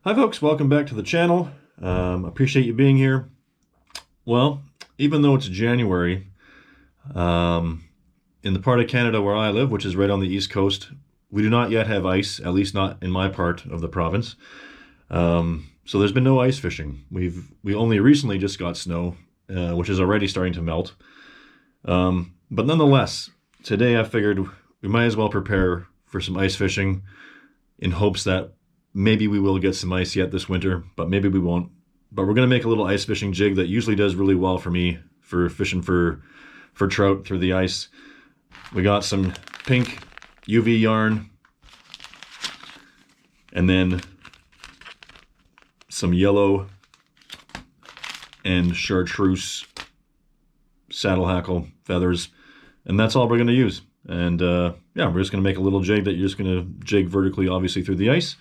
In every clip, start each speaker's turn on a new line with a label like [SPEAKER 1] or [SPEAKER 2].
[SPEAKER 1] Hi folks, welcome back to the channel. Appreciate you being here. Well, even though it's January, in the part of Canada where I live, which is right on the east coast, we do not yet have ice, at least not in my part of the province. So there's been no ice fishing. We only recently just got snow, which is already starting to melt. But nonetheless, today I figured we might as well prepare for some ice fishing in hopes that maybe we will get some ice yet this winter, but maybe we won't. But we're going to make a little ice fishing jig that usually does really well for me for fishing for trout through the ice. We got some pink UV yarn and then some yellow and chartreuse saddle hackle feathers, and that's all we're going to use. And yeah, we're just going to make a little jig that you're just going to jig vertically, obviously, through the ice.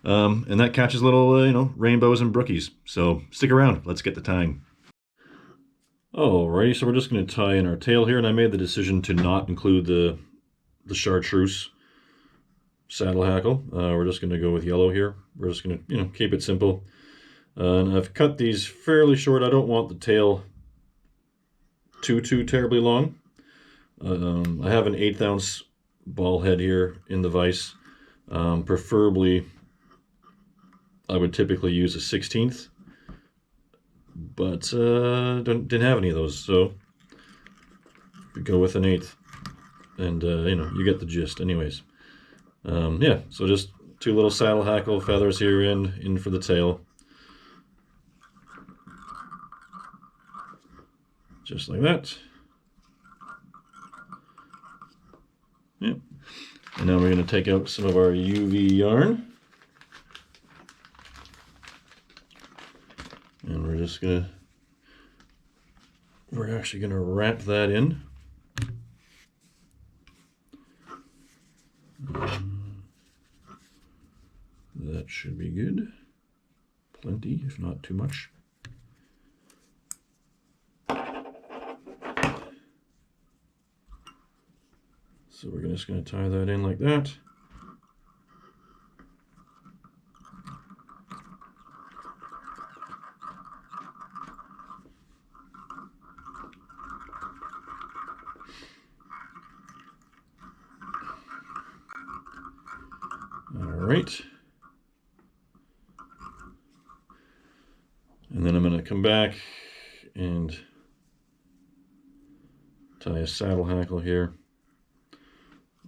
[SPEAKER 1] And that catches little, rainbows and brookies. So stick around. Let's get the tying. Alrighty, so we're just going to tie in our tail here, and I made the decision to not include the chartreuse saddle hackle. We're just going to go with yellow here. We're just going to, keep it simple. And I've cut these fairly short. I don't want the tail too terribly long. I have an 1/8 ounce ball head here in the vise. Preferably, I would typically use a 1/16, but didn't have any of those, so we go with an 1/8, and you get the gist. Anyways, yeah. So just 2 little saddle hackle feathers here in for the tail, just like that. Yep. And now we're going to take out some of our UV yarn. And we're actually going to wrap that in. That should be good. Plenty, if not too much. So we're just going to tie that in like that. All right. And then I'm going to come back and tie a saddle hackle here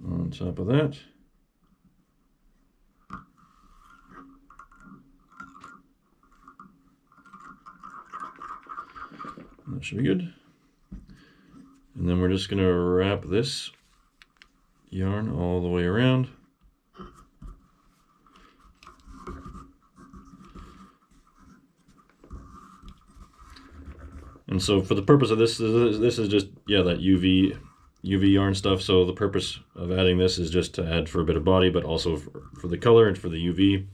[SPEAKER 1] on top of that. That should be good. And then we're just going to wrap this yarn all the way around. And so for the purpose of this is just, that UV yarn stuff. So the purpose of adding this is just to add for a bit of body, but also for the color and for the UV.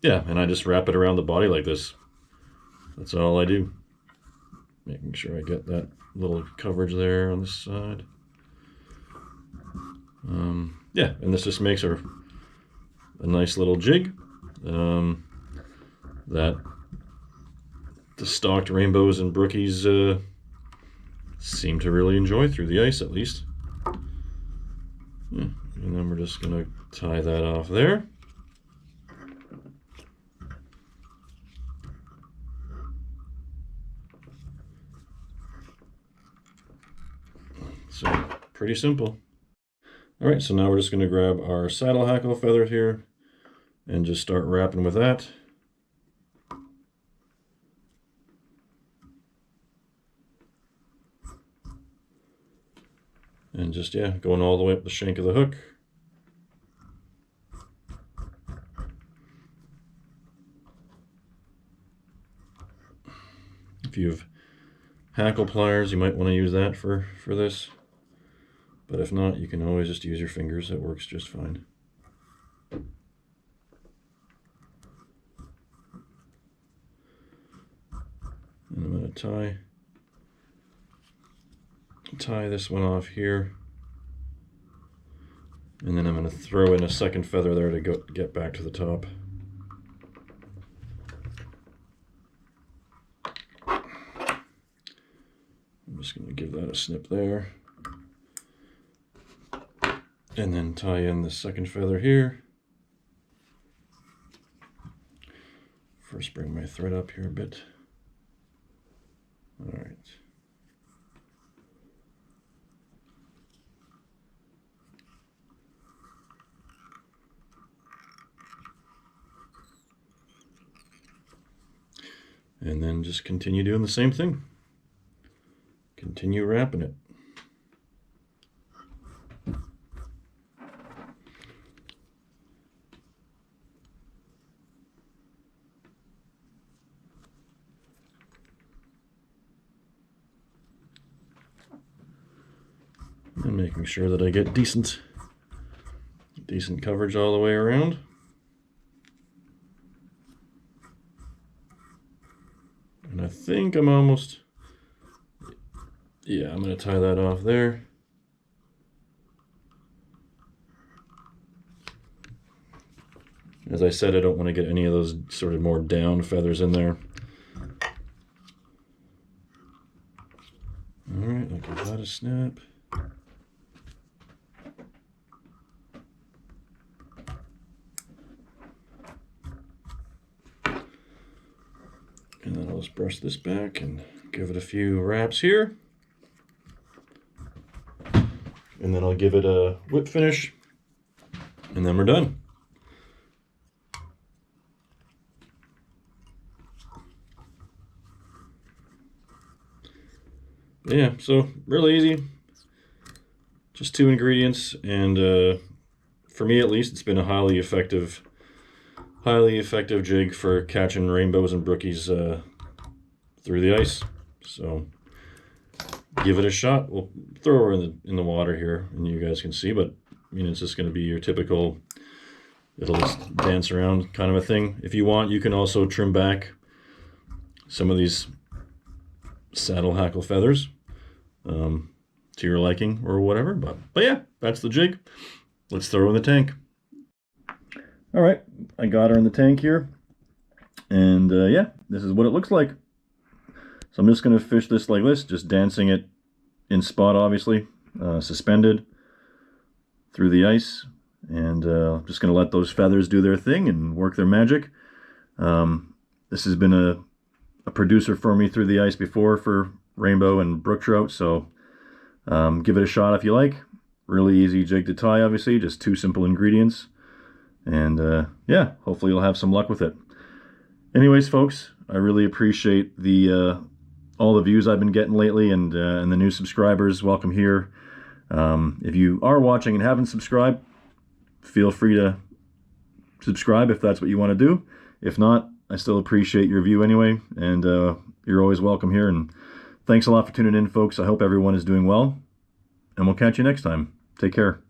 [SPEAKER 1] Yeah, and I just wrap it around the body like this. That's all I do. Making sure I get that little coverage there on this side. Yeah, and this just makes a nice little jig that the stalked rainbows and brookies seem to really enjoy through the ice, at least. Yeah, and then we're just going to tie that off there. So, pretty simple. All right, so now we're just going to grab our saddle hackle feather here and just start wrapping with that. And just, going all the way up the shank of the hook. If you have hackle pliers, you might want to use that for this. But if not, you can always just use your fingers. It works just fine. And I'm going to tie this one off here, and then I'm going going to throw in a second feather there to get back to the top. I'm just going to give that a snip there. And then tie in the second feather here. First bring my thread up here a bit. All right. And then just continue doing the same thing. Continue wrapping it. And making sure that I get decent coverage all the way around. And I think I'm almost, yeah, I'm going to tie that off there. As I said, I don't want to get any of those sort of more down feathers in there. All right, I'll give that a snap. And then I'll just brush this back and give it a few wraps here. And then I'll give it a whip finish. And then we're done. Yeah, so really easy. Just 2 ingredients, and for me at least, it's been a highly effective jig for catching rainbows and brookies through the ice. So give it a shot. We'll throw her in the water here, and you guys can see. But I mean, it's just going to be your typical. It'll just dance around kind of a thing. If you want, you can also trim back some of these saddle hackle feathers to your liking or whatever. But yeah, that's the jig. Let's throw her in the tank. All right, I got her in the tank here, and yeah, this is what it looks like. So I'm just going to fish this like this, just dancing it in spot, obviously, suspended through the ice, and just going to let those feathers do their thing and work their magic. This has been a producer for me through the ice before for rainbow and brook trout, so give it a shot if you like. Really easy jig to tie, obviously, just 2 simple ingredients. And yeah, hopefully you'll have some luck with it. Anyways, folks, I really appreciate all the views I've been getting lately, and the new subscribers. Welcome here. If you are watching and haven't subscribed, feel free to subscribe if that's what you want to do. If not, I still appreciate your view anyway, and you're always welcome here. And thanks a lot for tuning in, folks. I hope everyone is doing well, and we'll catch you next time. Take care.